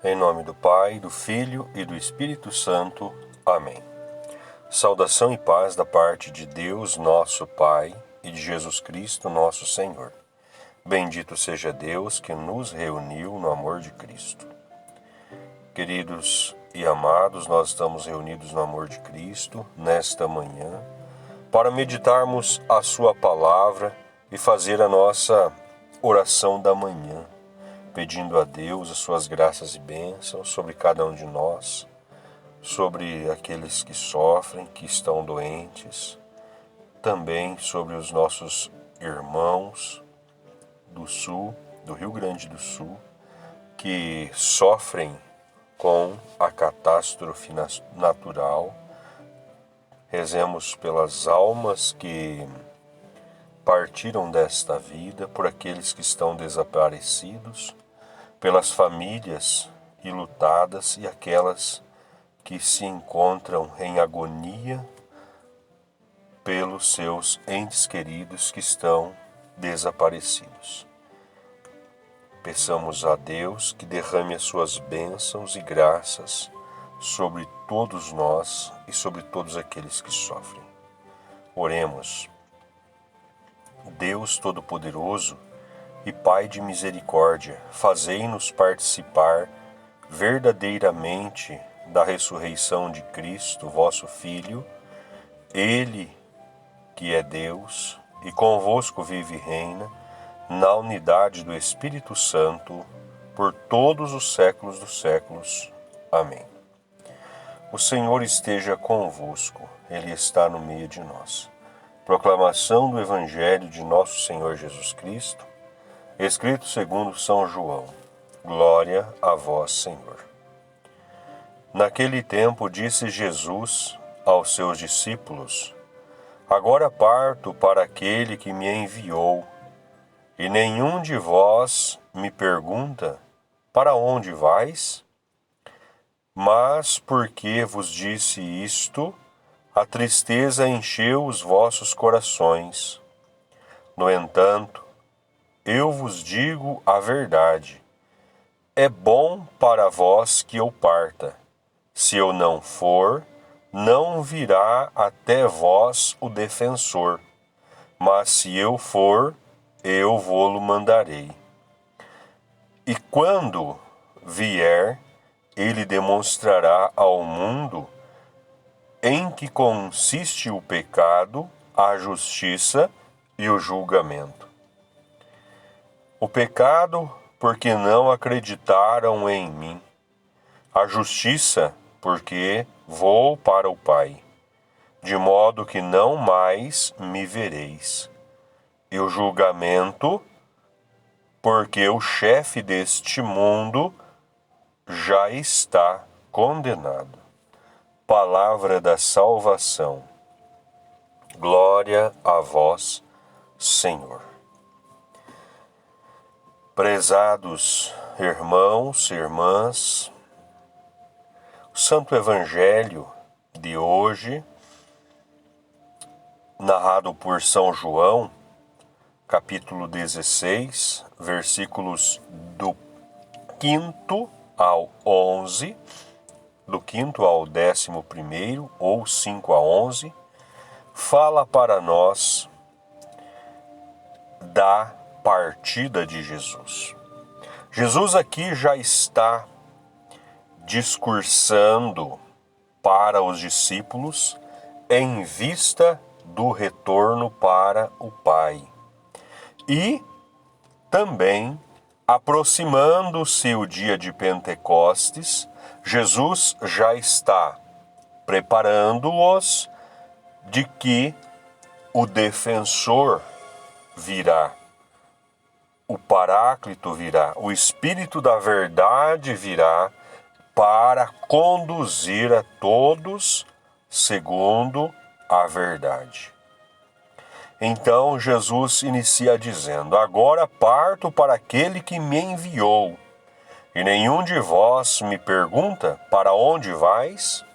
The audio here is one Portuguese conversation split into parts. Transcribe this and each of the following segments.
Em nome do Pai, do Filho e do Espírito Santo. Amém. Saudação e paz da parte de Deus, nosso Pai, e de Jesus Cristo, nosso Senhor. Bendito seja Deus que nos reuniu no amor de Cristo. Queridos e amados, nós estamos reunidos no amor de Cristo nesta manhã para meditarmos a Sua palavra e fazer a nossa oração da manhã, pedindo a Deus as suas graças e bênçãos sobre cada um de nós, sobre aqueles que sofrem, que estão doentes, também sobre os nossos irmãos do Sul, do Rio Grande do Sul, que sofrem com a catástrofe natural. Rezemos pelas almas que partiram desta vida, por aqueles que estão desaparecidos, pelas famílias enlutadas e aquelas que se encontram em agonia pelos seus entes queridos que estão desaparecidos. Peçamos a Deus que derrame as suas bênçãos e graças sobre todos nós e sobre todos aqueles que sofrem. Oremos. Deus Todo-Poderoso e Pai de misericórdia, fazei-nos participar verdadeiramente da ressurreição de Cristo, vosso Filho, Ele que é Deus e convosco vive e reina, na unidade do Espírito Santo, por todos os séculos dos séculos. Amém. O Senhor esteja convosco, Ele está no meio de nós. Proclamação do Evangelho de nosso Senhor Jesus Cristo, escrito segundo São João. Glória a vós, Senhor. Naquele tempo disse Jesus aos seus discípulos: Agora parto para aquele que me enviou, e nenhum de vós me pergunta: Para onde vais? Mas porque vos disse isto, a tristeza encheu os vossos corações. No entanto, eu vos digo a verdade. É bom para vós que eu parta. Se eu não for, não virá até vós o defensor. Mas se eu for, eu vô-lo mandarei. E quando vier, ele demonstrará ao mundo em que consiste o pecado, a justiça e o julgamento. O pecado, porque não acreditaram em mim. A justiça, porque vou para o Pai, de modo que não mais me vereis. E o julgamento, porque o chefe deste mundo já está condenado. Palavra da salvação. Glória a vós, Senhor. Prezados irmãos e irmãs, o Santo Evangelho de hoje, narrado por São João, capítulo 16, versículos do 5º ao 11, do 5º ao 11º, ou 5 a 11, fala para nós da partida de Jesus. Jesus aqui já está discursando para os discípulos em vista do retorno para o Pai. E também, aproximando-se o dia de Pentecostes, Jesus já está preparando-os de que o defensor virá, o Paráclito virá, o Espírito da Verdade virá para conduzir a todos segundo a verdade. Então Jesus inicia dizendo: Agora parto para aquele que me enviou, e nenhum de vós me pergunta: Para onde vais?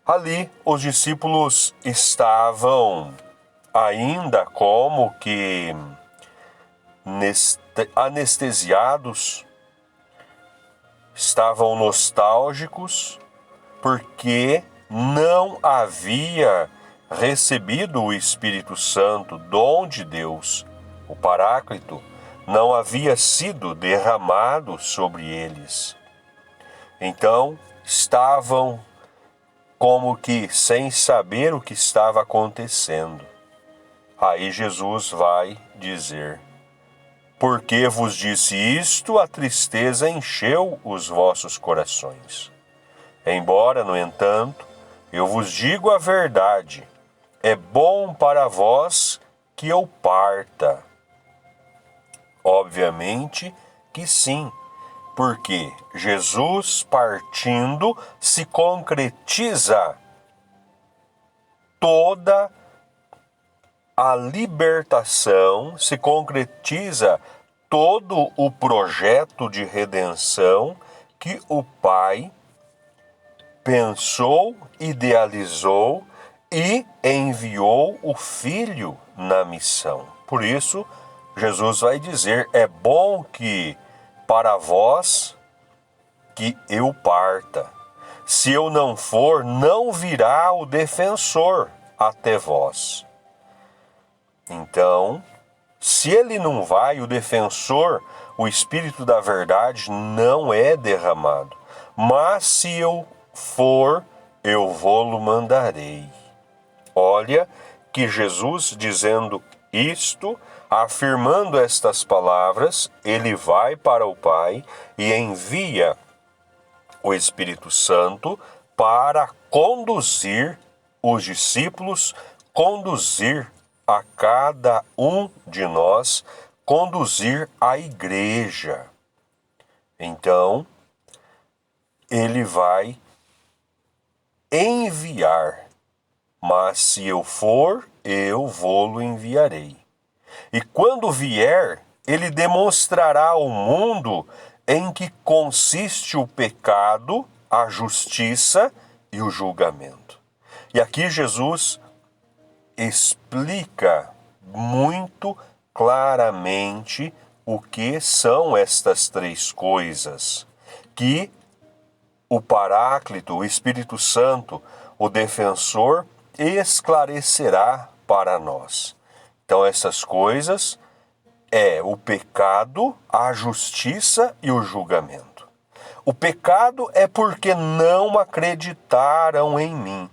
Ali os discípulos estavam ainda como que anestesiados, estavam nostálgicos porque não havia recebido o Espírito Santo, dom de Deus. O Paráclito não havia sido derramado sobre eles. Então, estavam como que sem saber o que estava acontecendo. Aí Jesus vai dizer: porque vos disse isto, a tristeza encheu os vossos corações. Embora, no entanto, eu vos digo a verdade, é bom para vós que eu parta. Obviamente que sim, porque Jesus partindo se concretiza toda a libertação, se concretiza todo o projeto de redenção que o Pai pensou, idealizou e enviou o Filho na missão. Por isso, Jesus vai dizer: é bom que para vós que eu parta. Se eu não for, não virá o defensor até vós. Então, se ele não vai, o defensor, o Espírito da verdade, não é derramado. Mas se eu for, eu vou-lo mandarei. Olha que Jesus dizendo isto, afirmando estas palavras, ele vai para o Pai e envia o Espírito Santo para conduzir os discípulos, conduzir a cada um de nós, conduzir a igreja. Então, ele vai enviar, mas se eu for, eu vou-lo enviarei. E quando vier, ele demonstrará ao mundo em que consiste o pecado, a justiça e o julgamento. E aqui Jesus explica muito claramente o que são estas três coisas, que o Paráclito, o Espírito Santo, o defensor, esclarecerá para nós. Então, essas coisas é o pecado, a justiça e o julgamento. O pecado é porque não acreditaram em mim.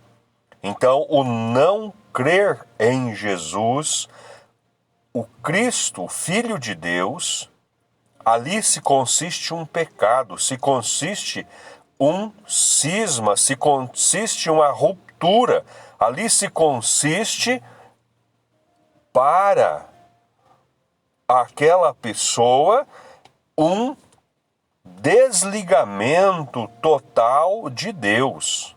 Então, o não crer em Jesus, o Cristo, o Filho de Deus, ali se consiste um pecado, se consiste um cisma, se consiste uma ruptura, ali se consiste para aquela pessoa um desligamento total de Deus.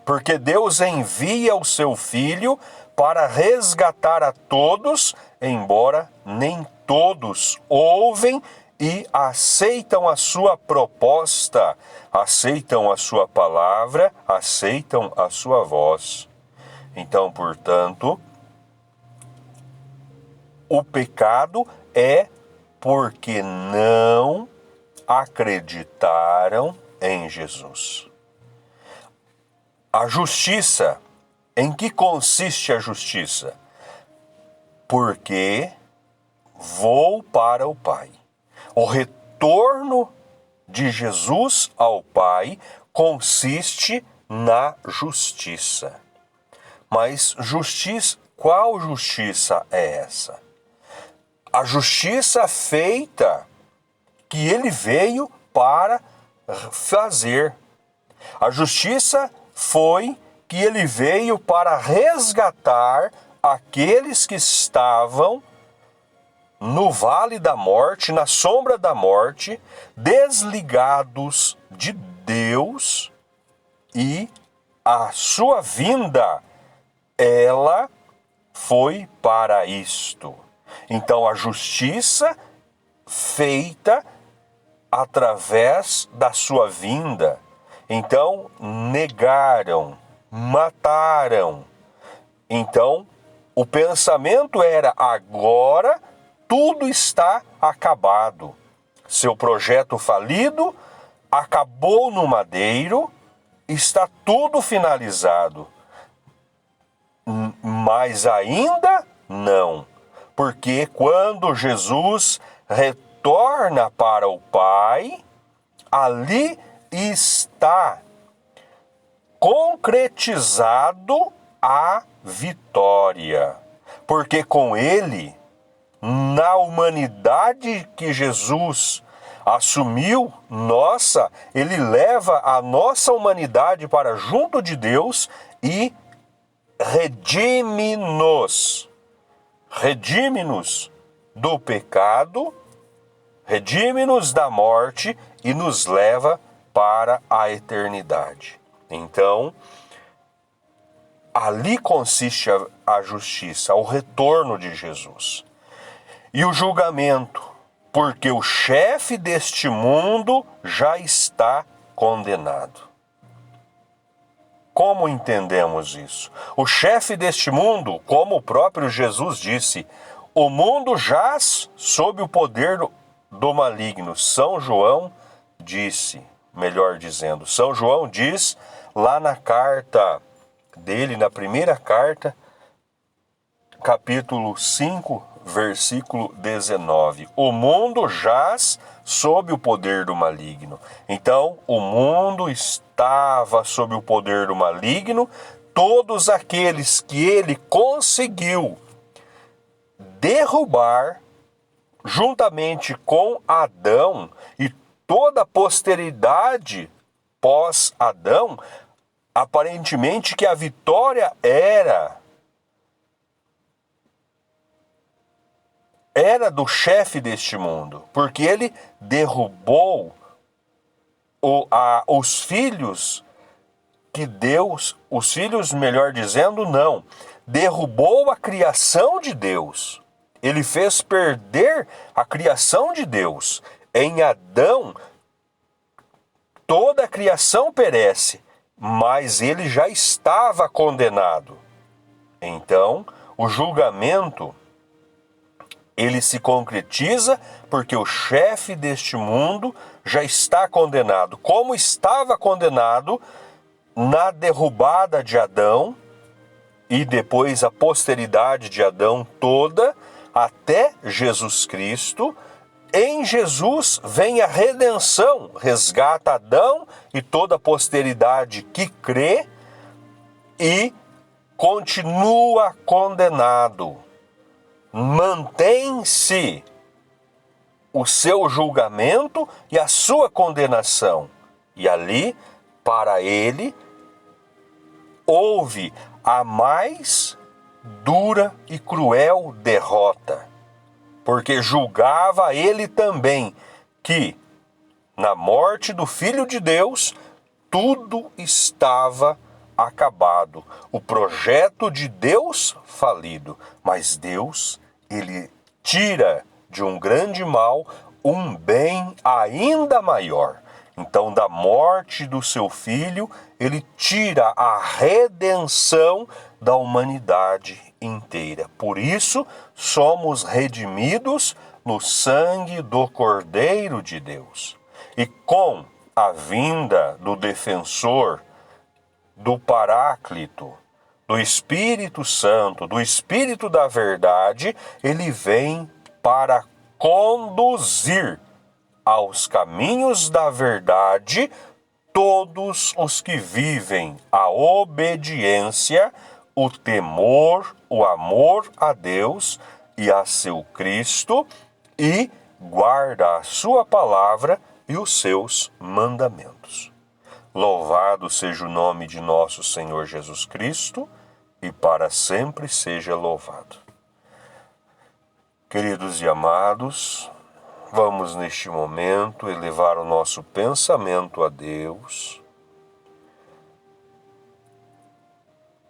Porque Deus envia o seu Filho para resgatar a todos, embora nem todos ouvem e aceitam a sua proposta, aceitam a sua palavra, aceitam a sua voz. Então, portanto, o pecado é porque não acreditaram em Jesus. A justiça, em que consiste a justiça? Porque vou para o Pai. O retorno de Jesus ao Pai consiste na justiça. Mas justiça, qual justiça é essa? A justiça feita que ele veio para fazer. A justiça foi que ele veio para resgatar aqueles que estavam no vale da morte, na sombra da morte, desligados de Deus, e a sua vinda, ela foi para isto. Então, a justiça feita através da sua vinda. Então, negaram, mataram. Então, o pensamento era: agora tudo está acabado. Seu projeto falido, acabou no madeiro, está tudo finalizado. Mas ainda não, porque quando Jesus retorna para o Pai, ali está concretizado a vitória. Porque com ele, na humanidade que Jesus assumiu, ele leva a nossa humanidade para junto de Deus e redime-nos do pecado, redime-nos da morte e nos leva para a eternidade. Então, ali consiste a justiça, o retorno de Jesus. E o julgamento, porque o chefe deste mundo já está condenado. Como entendemos isso? O chefe deste mundo, como o próprio Jesus disse, o mundo jaz sob o poder do maligno. São João disse, melhor dizendo, São João diz lá na carta dele, na primeira carta, capítulo 5, versículo 19. O mundo jaz sob o poder do maligno. Então, o mundo estava sob o poder do maligno, todos aqueles que ele conseguiu derrubar, juntamente com Adão e toda a posteridade pós-Adão, aparentemente que a vitória era do chefe deste mundo, porque ele derrubou os filhos que Deus, os filhos, melhor dizendo, não, derrubou a criação de Deus. Ele fez perder a criação de Deus. Em Adão, toda a criação perece, mas ele já estava condenado. Então, o julgamento, ele se concretiza porque o chefe deste mundo já está condenado. Como estava condenado na derrubada de Adão e depois a posteridade de Adão toda, até Jesus Cristo. Em Jesus vem a redenção, resgata Adão e toda a posteridade que crê e continua condenado. Mantém-se o seu julgamento e a sua condenação. E ali, para ele, houve a mais dura e cruel derrota, porque julgava ele também que, na morte do Filho de Deus, tudo estava acabado, o projeto de Deus falido, mas Deus, ele tira de um grande mal um bem ainda maior. Então, da morte do seu filho, ele tira a redenção da humanidade inteira. Por isso, somos redimidos no sangue do Cordeiro de Deus. E com a vinda do defensor, do Paráclito, do Espírito Santo, do Espírito da Verdade, ele vem para conduzir aos caminhos da verdade todos os que vivem a obediência, o temor, o amor a Deus e a seu Cristo e guarda a sua palavra e os seus mandamentos. Louvado seja o nome de nosso Senhor Jesus Cristo e para sempre seja louvado. Queridos e amados, vamos neste momento elevar o nosso pensamento a Deus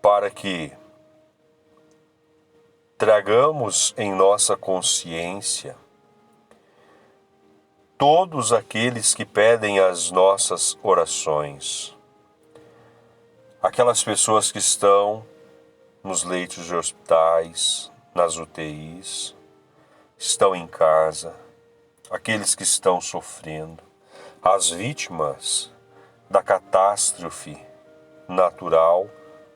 para que tragamos em nossa consciência todos aqueles que pedem as nossas orações, aquelas pessoas que estão nos leitos de hospitais, nas UTIs, estão em casa, aqueles que estão sofrendo, as vítimas da catástrofe natural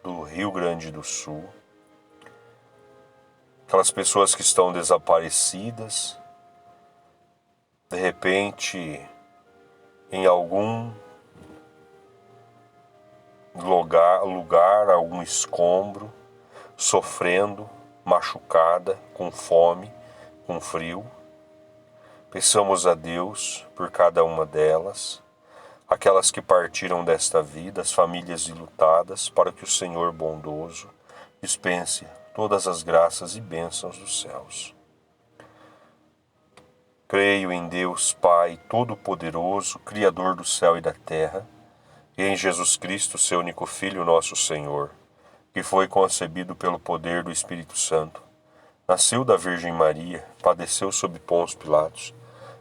do Rio Grande do Sul, aquelas pessoas que estão desaparecidas, de repente, em algum lugar, algum escombro, sofrendo, machucada, com fome, com frio. Peçamos a Deus por cada uma delas, aquelas que partiram desta vida, as famílias enlutadas, para que o Senhor bondoso dispense todas as graças e bênçãos dos céus. Creio em Deus Pai Todo-Poderoso, Criador do céu e da terra, e em Jesus Cristo, seu único Filho, nosso Senhor, que foi concebido pelo poder do Espírito Santo, nasceu da Virgem Maria, padeceu sob Pôncio Pilatos,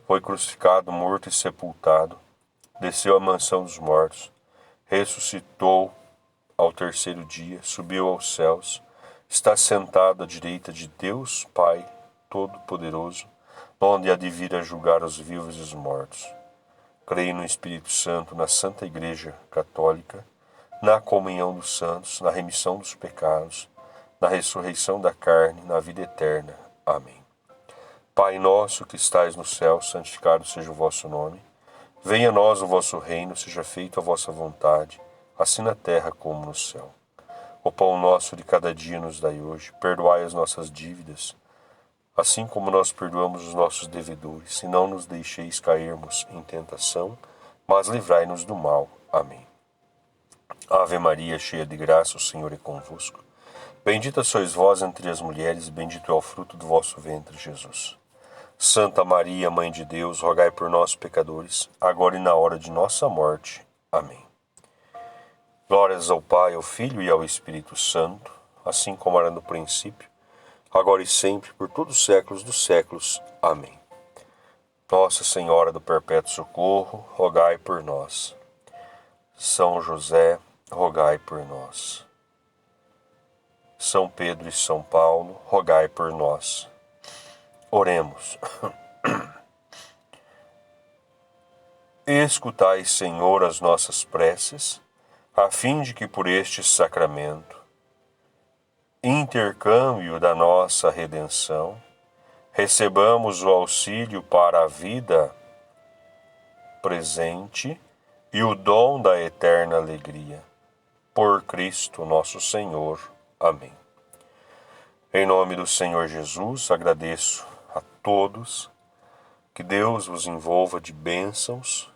foi crucificado, morto e sepultado, desceu à mansão dos mortos, ressuscitou ao terceiro dia, subiu aos céus, está sentado à direita de Deus Pai Todo-Poderoso, onde há de vir a julgar os vivos e os mortos. Creio no Espírito Santo, na Santa Igreja Católica, na comunhão dos santos, na remissão dos pecados, na ressurreição da carne, na vida eterna. Amém. Pai nosso que estais no céu, santificado seja o vosso nome. Venha a nós o vosso reino, seja feita a vossa vontade, assim na terra como no céu. O pão nosso de cada dia nos dai hoje, perdoai as nossas dívidas, assim como nós perdoamos os nossos devedores, e não nos deixeis cairmos em tentação, mas livrai-nos do mal. Amém. Ave Maria, cheia de graça, o Senhor é convosco. Bendita sois vós entre as mulheres, e bendito é o fruto do vosso ventre, Jesus. Santa Maria, Mãe de Deus, rogai por nós, pecadores, agora e na hora de nossa morte. Amém. Glórias ao Pai, ao Filho e ao Espírito Santo, assim como era no princípio, agora e sempre, por todos os séculos dos séculos. Amém. Nossa Senhora do Perpétuo Socorro, rogai por nós. São José, rogai por nós. São Pedro e São Paulo, rogai por nós. Oremos. Escutai, Senhor, as nossas preces, a fim de que por este sacramento, intercâmbio da nossa redenção, recebamos o auxílio para a vida presente e o dom da eterna alegria. Por Cristo nosso Senhor. Amém. Em nome do Senhor Jesus, agradeço a todos, que Deus vos envolva de bênçãos,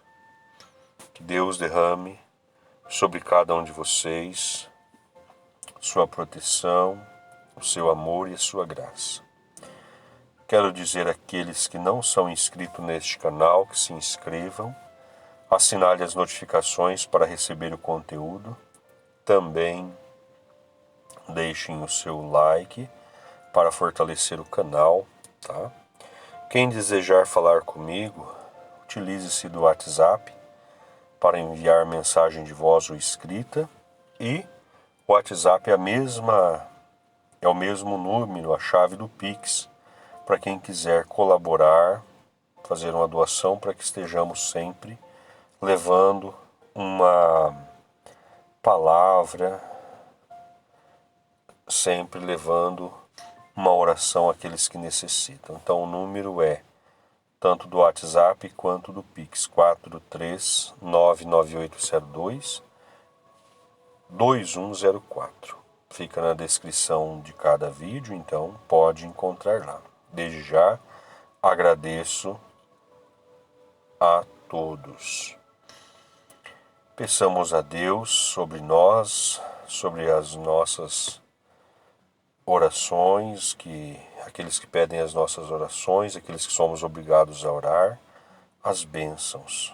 que Deus derrame sobre cada um de vocês sua proteção, o seu amor e a sua graça. Quero dizer àqueles que não são inscritos neste canal que se inscrevam, assinale as notificações para receber o conteúdo, também deixem o seu like para fortalecer o canal, tá? Quem desejar falar comigo, utilize-se do WhatsApp para enviar mensagem de voz ou escrita, e o WhatsApp é o mesmo número, a chave do Pix, para quem quiser colaborar, fazer uma doação para que estejamos sempre levando uma palavra, sempre levando uma oração àqueles que necessitam. Então o número é tanto do WhatsApp quanto do Pix, 4399802-2104. Fica na descrição de cada vídeo, então pode encontrar lá. Desde já agradeço a todos. Peçamos a Deus sobre nós, sobre as nossas orações, que aqueles que pedem as nossas orações, aqueles que somos obrigados a orar, as bênçãos.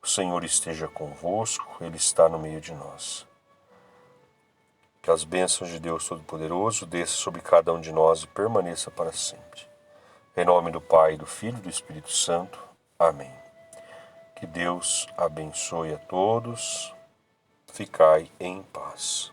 O Senhor esteja convosco, Ele está no meio de nós. Que as bênçãos de Deus Todo-Poderoso desça sobre cada um de nós e permaneça para sempre. Em nome do Pai, do Filho e do Espírito Santo. Amém. Que Deus abençoe a todos. Ficai em paz.